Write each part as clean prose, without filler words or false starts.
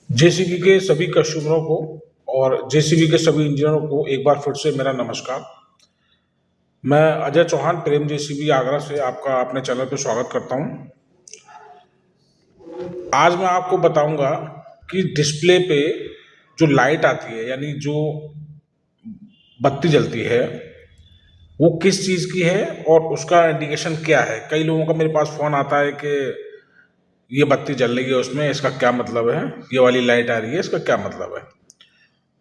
JCB के सभी कस्टमरों को और जेसीबी के सभी इंजीनियरों को एक बार फिर से मेरा नमस्कार। मैं अजय चौहान प्रेम जेसीबी आगरा से आपका अपने चैनल पे स्वागत करता हूँ। आज मैं आपको बताऊंगा कि डिस्प्ले पे जो लाइट आती है यानी जो बत्ती जलती है वो किस चीज़ की है और उसका इंडिकेशन क्या है। कई लोगों का मेरे पास फ़ोन आता है कि ये बत्ती जल रही है, उसमें इसका क्या मतलब है, ये वाली लाइट आ रही है, इसका क्या मतलब है।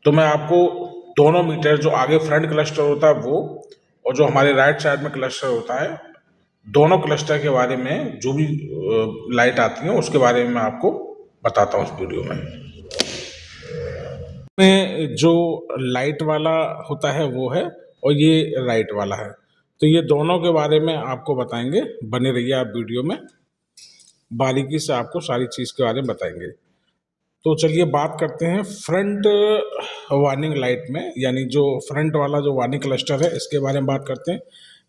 तो मैं आपको दोनों मीटर, जो आगे फ्रंट क्लस्टर होता है वो और जो हमारे राइट साइड में क्लस्टर होता है, दोनों क्लस्टर के बारे में जो भी लाइट आती है उसके बारे में मैं आपको बताता हूँ इस वीडियो में जो लाइट वाला होता है वो है और ये राइट वाला है। तो ये दोनों के बारे में आपको बताएंगे, बने रहिए आप वीडियो में, बारीकी से आपको सारी चीज़ के बारे में बताएंगे। तो चलिए बात करते हैं फ्रंट वार्निंग लाइट में, यानी जो फ्रंट वाला जो वार्निंग क्लस्टर है इसके बारे में बात करते हैं।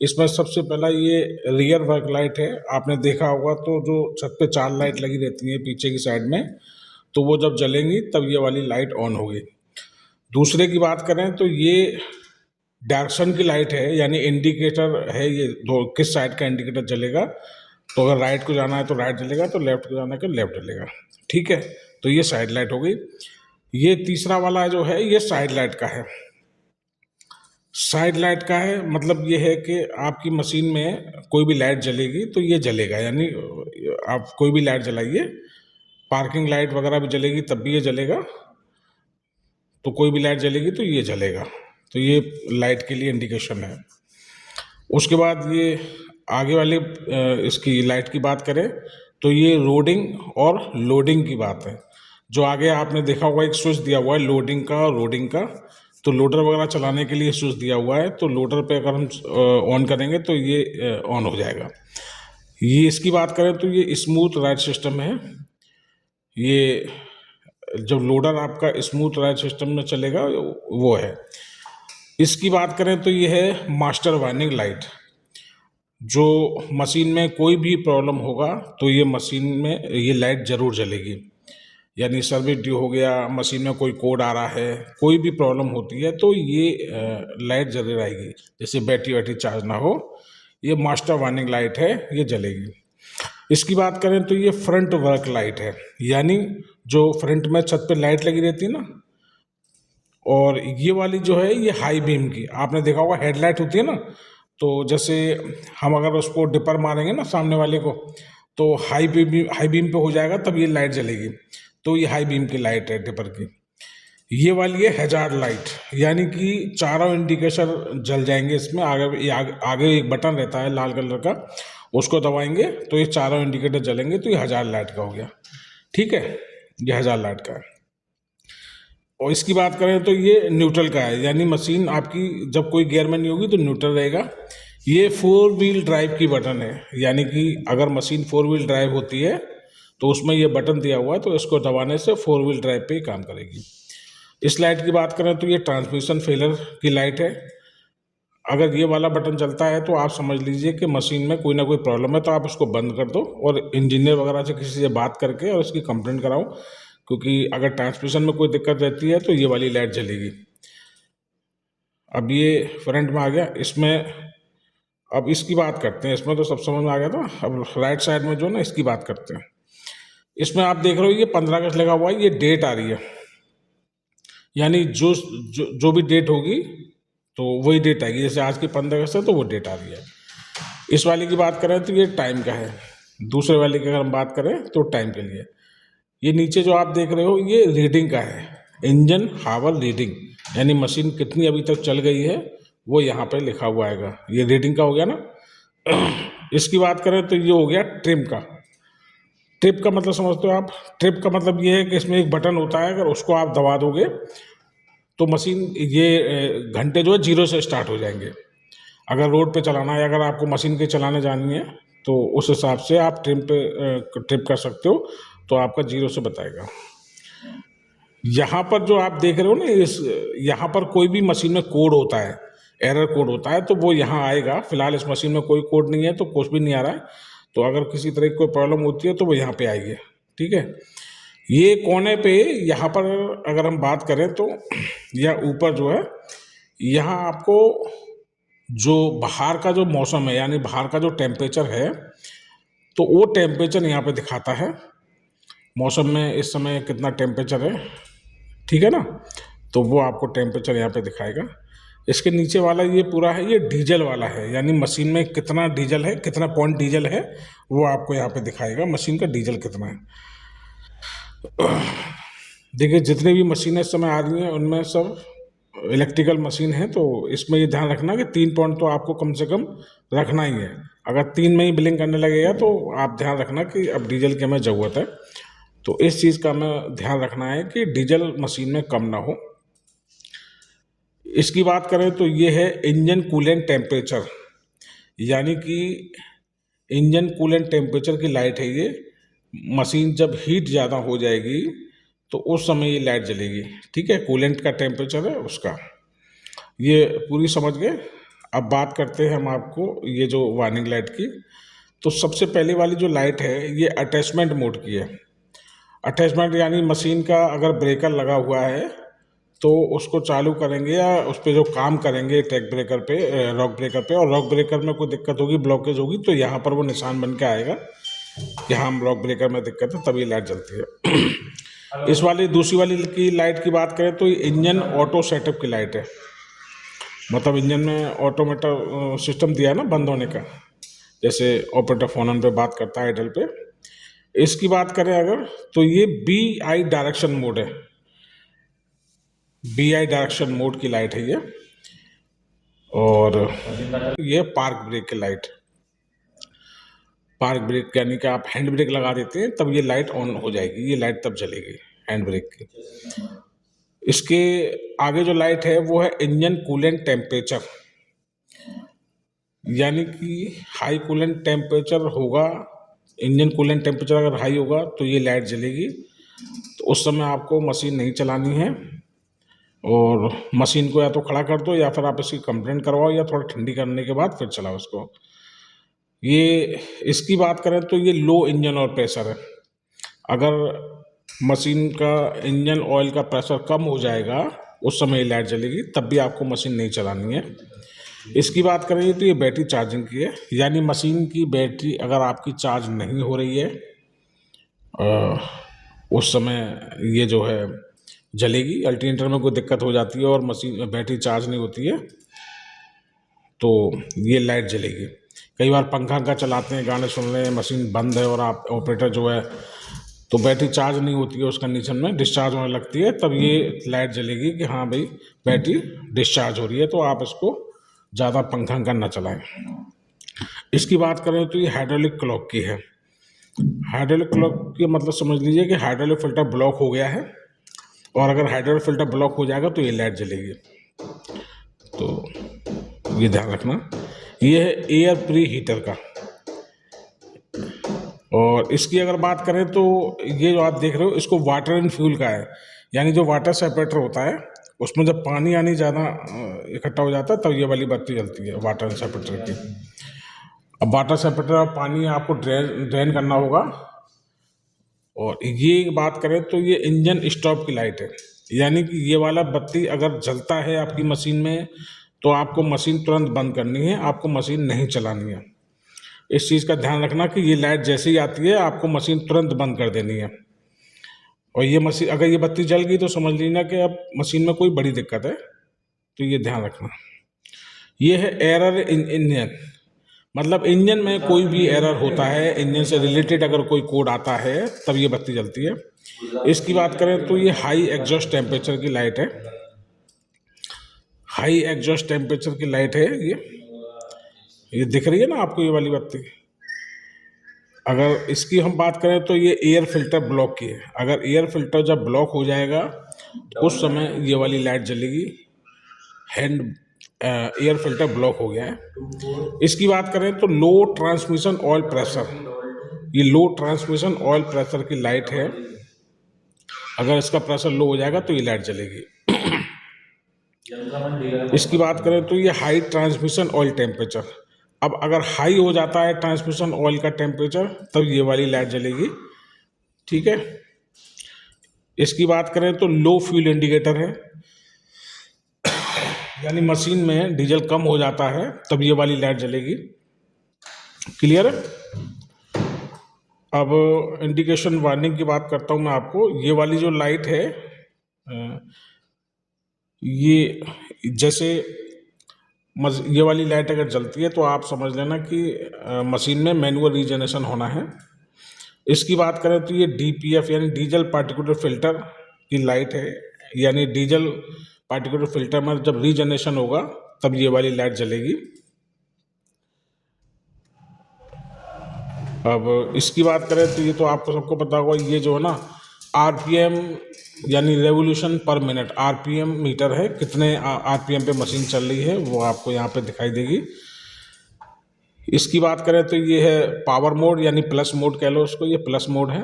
इसमें सबसे पहला ये रियर वर्क लाइट है। आपने देखा होगा तो जो छत पे 4 लाइट लगी रहती है पीछे की साइड में, तो वो जब जलेंगी तब ये वाली लाइट ऑन होगी। दूसरे की बात करें तो ये डायरेक्शन की लाइट है, यानी इंडिकेटर है ये, दो किस साइड का इंडिकेटर जलेगा। तो अगर राइट को जाना है तो राइट जलेगा, तो लेफ्ट को जाना है तो लेफ्ट जलेगा। ठीक है, तो ये साइड लाइट हो गई। ये तीसरा वाला जो है ये साइड लाइट का है। साइड लाइट का है मतलब ये है कि आपकी मशीन में कोई भी लाइट जलेगी तो ये जलेगा, यानी आप कोई भी लाइट जलाइए, पार्किंग लाइट वगैरह भी जलेगी तब भी ये जलेगा, तो कोई भी लाइट जलेगी तो ये जलेगा। तो ये लाइट के लिए इंडिकेशन है। उसके बाद ये आगे वाले इसकी लाइट की बात करें तो ये लोडिंग और लोडिंग की बात है। जो आगे आपने देखा होगा एक स्विच दिया हुआ है लोडिंग का और लोडिंग का, तो लोडर वगैरह चलाने के लिए स्विच दिया हुआ है, तो लोडर पे अगर हम ऑन करेंगे तो ये ऑन हो जाएगा। ये इसकी बात करें तो ये स्मूथ राइट सिस्टम है। ये जब लोडर आपका स्मूथ राइट सिस्टम में चलेगा वो है। इसकी बात करें तो ये है मास्टर वार्निंग लाइट। जो मशीन में कोई भी प्रॉब्लम होगा तो ये मशीन में ये लाइट ज़रूर जलेगी, यानी सर्विस ड्यू हो गया, मशीन में कोई कोड आ रहा है, कोई भी प्रॉब्लम होती है तो ये लाइट जरूर आएगी। जैसे बैटरी वैटरी चार्ज ना हो, ये मास्टर वार्निंग लाइट है, ये जलेगी। इसकी बात करें तो ये फ्रंट वर्क लाइट है, यानी जो फ्रंट में छत पे लाइट लगी रहती है ना, और ये वाली जो है ये हाई बीम की, आपने देखा होगा हेडलाइट होती है ना, तो जैसे हम अगर उसको डिपर मारेंगे ना सामने वाले को, तो हाई बीम पे हो जाएगा तब ये लाइट जलेगी। तो ये हाई बीम की लाइट है डिपर की। ये वाली है हैजार्ड लाइट, यानी कि चारों इंडिकेटर जल जाएंगे इसमें। आगे एक बटन रहता है लाल कलर का, उसको दबाएंगे तो ये चारों इंडिकेटर जलेंगे, तो ये हैजार्ड लाइट का हो गया। ठीक है, ये हैजार्ड लाइट का है। और इसकी बात करें तो ये न्यूट्रल का है, यानी मशीन आपकी जब कोई गियर में नहीं होगी तो न्यूट्रल रहेगा। ये 4 व्हील ड्राइव की बटन है, यानी कि अगर मशीन 4 व्हील ड्राइव होती है तो उसमें ये बटन दिया हुआ है, तो इसको दबाने से 4 व्हील ड्राइव पे ही काम करेगी। इस लाइट की बात करें तो ये ट्रांसमिशन फेलर की लाइट है। अगर ये वाला बटन चलता है तो आप समझ लीजिए कि मशीन में कोई ना कोई प्रॉब्लम है, तो आप उसको बंद कर दो और इंजीनियर वगैरह से किसी से बात करके और इसकी कंप्लेंट कराओ, क्योंकि अगर ट्रांसमिशन में कोई दिक्कत रहती है तो ये वाली लाइट जलेगी। अब ये फ्रंट में आ गया। इसमें अब इसकी बात करते हैं, इसमें तो सब समझ में आ गया था। अब राइट साइड में जो ना इसकी बात करते हैं। इसमें आप देख रहे हो ये 15 अगस्त लगा हुआ है, ये डेट आ रही है, यानी जो भी डेट होगी तो वही डेट आएगी। जैसे आज की 15 अगस्त है तो वो डेट आ रही है। इस वाले की बात करें तो ये टाइम का है। दूसरे वाले की अगर हम बात करें तो टाइम के लिए। ये नीचे जो आप देख रहे हो ये रीडिंग का है, इंजन हावर रीडिंग, यानी मशीन कितनी अभी तक चल गई है वो यहाँ पे लिखा हुआ आएगा। ये रीडिंग का हो गया ना। इसकी बात करें तो ये हो गया ट्रिम का। ट्रिप का मतलब समझते हो आप? ट्रिप का मतलब ये है कि इसमें एक बटन होता है, अगर उसको आप दबा दोगे तो मशीन ये घंटे जो है 0 से स्टार्ट हो जाएंगे। अगर रोड पे चलाना है, अगर आपको मशीन के चलाने जानी है तो उस हिसाब से आप ट्रिप कर सकते हो, तो आपका 0 से बताएगा। यहाँ पर जो आप देख रहे हो ना, यहाँ पर कोई भी मशीन में कोड होता है, एरर कोड होता है, तो वो यहाँ आएगा। फिलहाल इस मशीन में कोई कोड नहीं है तो कुछ भी नहीं आ रहा है, तो अगर किसी तरह की कोई प्रॉब्लम होती है तो वो यहाँ पे आएगी। ठीक है, ये कोने पे यहाँ पर अगर हम बात करें तो यह ऊपर जो है, यहाँ आपको जो बाहर का जो मौसम है यानी बाहर का जो टेम्परेचर है तो वो टेम्परेचर यहाँ पे दिखाता है, मौसम में इस समय कितना टेम्परेचर है। ठीक है ना, तो वो आपको टेम्परेचर यहाँ पे दिखाएगा। इसके नीचे वाला ये पूरा है, ये डीजल वाला है, यानी मशीन में कितना डीजल है, कितना पॉइंट डीजल है वो आपको यहाँ पे दिखाएगा, मशीन का डीजल कितना है। देखिए जितने भी मशीनें इस समय आ रही हैं उनमें सब इलेक्ट्रिकल मशीन है, तो इसमें ये ध्यान रखना कि 3 पॉइंट तो आपको कम से कम रखना ही है। अगर 3 में ही बिलिंग करने लगेगा तो आप ध्यान रखना कि अब डीजल की हमें ज़रूरत है, तो इस चीज़ का हमें ध्यान रखना है कि डीजल मशीन में कम ना हो। इसकी बात करें तो ये है इंजन कूलेंट टेम्परेचर, यानी कि इंजन कूलेंट टेम्परेचर की लाइट है ये। मशीन जब हीट ज़्यादा हो जाएगी तो उस समय ये लाइट जलेगी। ठीक है, कूलेंट का टेम्परेचर है उसका, ये पूरी समझ गए। अब बात करते हैं हम आपको ये जो वार्निंग लाइट की। तो सबसे पहले वाली जो लाइट है ये अटैचमेंट मोड की है। अटैचमेंट यानी मशीन का अगर ब्रेकर लगा हुआ है तो उसको चालू करेंगे या उस पर जो काम करेंगे ट्रैक ब्रेकर पे, रॉक ब्रेकर पे, और रॉक ब्रेकर में कोई दिक्कत होगी, ब्लॉकेज होगी, तो यहाँ पर वो निशान बन के आएगा कि हाँ रॉक ब्रेकर में दिक्कत है, तभी लाइट जलती है। इस वाली दूसरी वाली की लाइट की बात करें तो ये इंजन ऑटो सेटअप की लाइट है, मतलब इंजन में ऑटोमेटिक सिस्टम दिया है ना बंद होने का, जैसे ऑपरेटर फोन पे बात करता है आइडल पे। इसकी बात करें अगर तो ये BI डायरेक्शन मोड है, BI डायरेक्शन मोड की लाइट है ये। और ये पार्क ब्रेक की लाइट, पार्क ब्रेक यानी कि आप हैंड ब्रेक लगा देते हैं तब ये लाइट ऑन हो जाएगी, ये लाइट तब जलेगी हैंड ब्रेक की। इसके आगे जो लाइट है वो है इंजन कूलेंट टेम्परेचर, यानी कि हाई कूलेंट टेम्परेचर होगा, इंजन कूलेंट टेम्परेचर अगर हाई होगा तो ये लाइट जलेगी, तो उस समय आपको मशीन नहीं चलानी है और मशीन को या तो खड़ा कर दो या फिर आप इसकी कंप्लेंट करवाओ या थोड़ा ठंडी करने के बाद फिर चलाओ उसको। ये इसकी बात करें तो ये लो इंजन ऑयल प्रेशर है, अगर मशीन का इंजन ऑयल का प्रेशर कम हो जाएगा उस समय ये लाइट जलेगी, तब भी आपको मशीन नहीं चलानी है। इसकी बात करें तो ये बैटरी चार्जिंग की है, यानी मशीन की बैटरी अगर आपकी चार्ज नहीं हो रही है उस समय ये जो है जलेगी। अल्टरनेटर में कोई दिक्कत हो जाती है और मशीन में बैटरी चार्ज नहीं होती है तो ये लाइट जलेगी। कई बार पंखा का चलाते हैं, गाने सुन रहे हैं, मशीन बंद है और आप ऑपरेटर जो है तो बैटरी चार्ज नहीं होती है, उस कंडीशन में डिस्चार्ज होने लगती है, तब ये लाइट जलेगी कि हाँ भाई बैटरी डिस्चार्ज हो रही है, तो आप इसको ज़्यादा पंखा का ना चलाएं। इसकी बात करें तो ये हाइड्रोलिक क्लॉक की है। हाइड्रोलिक क्लॉक की मतलब समझ लीजिए कि हाइड्रोलिक फिल्टर ब्लॉक हो गया है और अगर हाइड्रोलिक फिल्टर ब्लॉक हो जाएगा तो ये लाइट जलेगी, तो ये ध्यान रखना। ये है एयर प्री हीटर का। और इसकी अगर बात करें तो ये जो आप देख रहे हो इसको वाटर एंड फ्यूल का है, यानी जो वाटर सेपरेटर होता है उसमें जब पानी यानी ज़्यादा इकट्ठा हो जाता है तब ये वाली बत्ती जलती है वाटर सेपरेटर की। अब वाटर सेपरेटर और पानी आपको ड्रेन करना होगा। और ये बात करें तो ये इंजन स्टॉप की लाइट है, यानी कि ये वाला बत्ती अगर जलता है आपकी मशीन में तो आपको मशीन तुरंत बंद करनी है, आपको मशीन नहीं चलानी है। इस चीज़ का ध्यान रखना कि ये लाइट जैसे ही आती है आपको मशीन तुरंत बंद कर देनी है। और ये मशीन अगर ये बत्ती जल गई तो समझ लेना कि अब मशीन में कोई बड़ी दिक्कत है, तो ये ध्यान रखना। ये है एरर इन इंजन, मतलब इंजन में कोई भी एरर होता है, इंजन से रिलेटेड अगर कोई कोड आता है तब ये बत्ती जलती है। इसकी बात करें तो ये हाई एग्जॉस्ट टेम्परेचर की लाइट है, हाई एग्जॉस्ट टेम्परेचर की लाइट है ये दिख रही है ना आपको ये वाली बत्ती। अगर इसकी हम बात करें तो ये एयर फिल्टर ब्लॉक की है, अगर एयर फिल्टर जब ब्लॉक हो जाएगा उस समय ये वाली लाइट जलेगी, हैंड एयर फिल्टर ब्लॉक हो गया है। इसकी बात करें तो लो ट्रांसमिशन ऑयल प्रेशर, ये लो ट्रांसमिशन ऑयल प्रेशर की लाइट है, अगर इसका प्रेशर लो हो जाएगा तो ये लाइट जलेगी। इसकी बात करें तो ये हाई ट्रांसमिशन ऑयल टेम्परेचर, अब अगर हाई हो जाता है ट्रांसमिशन ऑयल का टेम्परेचर तब ये वाली लाइट जलेगी। ठीक है, इसकी बात करें तो लो फ्यूल इंडिकेटर है, यानी मशीन में डीजल कम हो जाता है तब ये वाली लाइट जलेगी। क्लियर है। अब इंडिकेशन वार्निंग की बात करता हूँ मैं आपको। ये वाली जो लाइट है ये जैसे ये वाली लाइट अगर जलती है तो आप समझ लेना कि मशीन में मैनुअल रीजनरेशन होना है। इसकी बात करें तो ये DPF यानी डीजल पार्टिकुलर फिल्टर की लाइट है, यानी डीजल पार्टिकुलर फिल्टर में जब रीजनरेशन होगा तब ये वाली लाइट जलेगी। अब इसकी बात करें तो ये तो आपको सबको पता होगा, ये जो है ना RPM यानी रेवोल्यूशन पर मिनट, RPM मीटर है, कितने RPM पे मशीन चल रही है वो आपको यहाँ पे दिखाई देगी। इसकी बात करें तो ये है पावर मोड यानी प्लस मोड कह लो उसको, ये प्लस मोड है।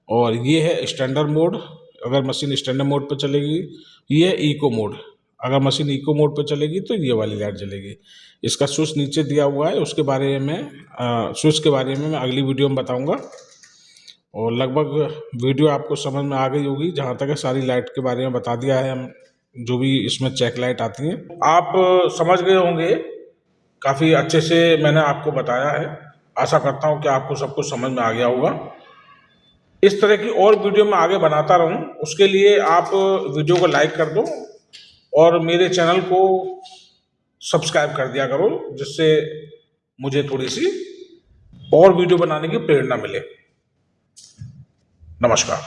और ये है स्टैंडर्ड मोड, अगर मशीन स्टैंडर्ड मोड पे चलेगी। ये है इको मोड, अगर मशीन इको मोड पे चलेगी तो ये वाली लाइट जलेगी। इसका स्विच नीचे दिया हुआ है, उसके बारे में स्विच के बारे में मैं अगली वीडियो में बताऊंगा। और लगभग वीडियो आपको समझ में आ गई होगी, जहाँ तक है सारी लाइट के बारे में बता दिया है हम, जो भी इसमें चेक लाइट आती हैं आप समझ गए होंगे। काफ़ी अच्छे से मैंने आपको बताया है, आशा करता हूँ कि आपको सब कुछ समझ में आ गया होगा। इस तरह की और वीडियो मैं आगे बनाता रहूं, उसके लिए आप वीडियो को लाइक कर दो और मेरे चैनल को सब्सक्राइब कर दिया करो, जिससे मुझे थोड़ी सी और वीडियो बनाने की प्रेरणा मिले। नमस्कार।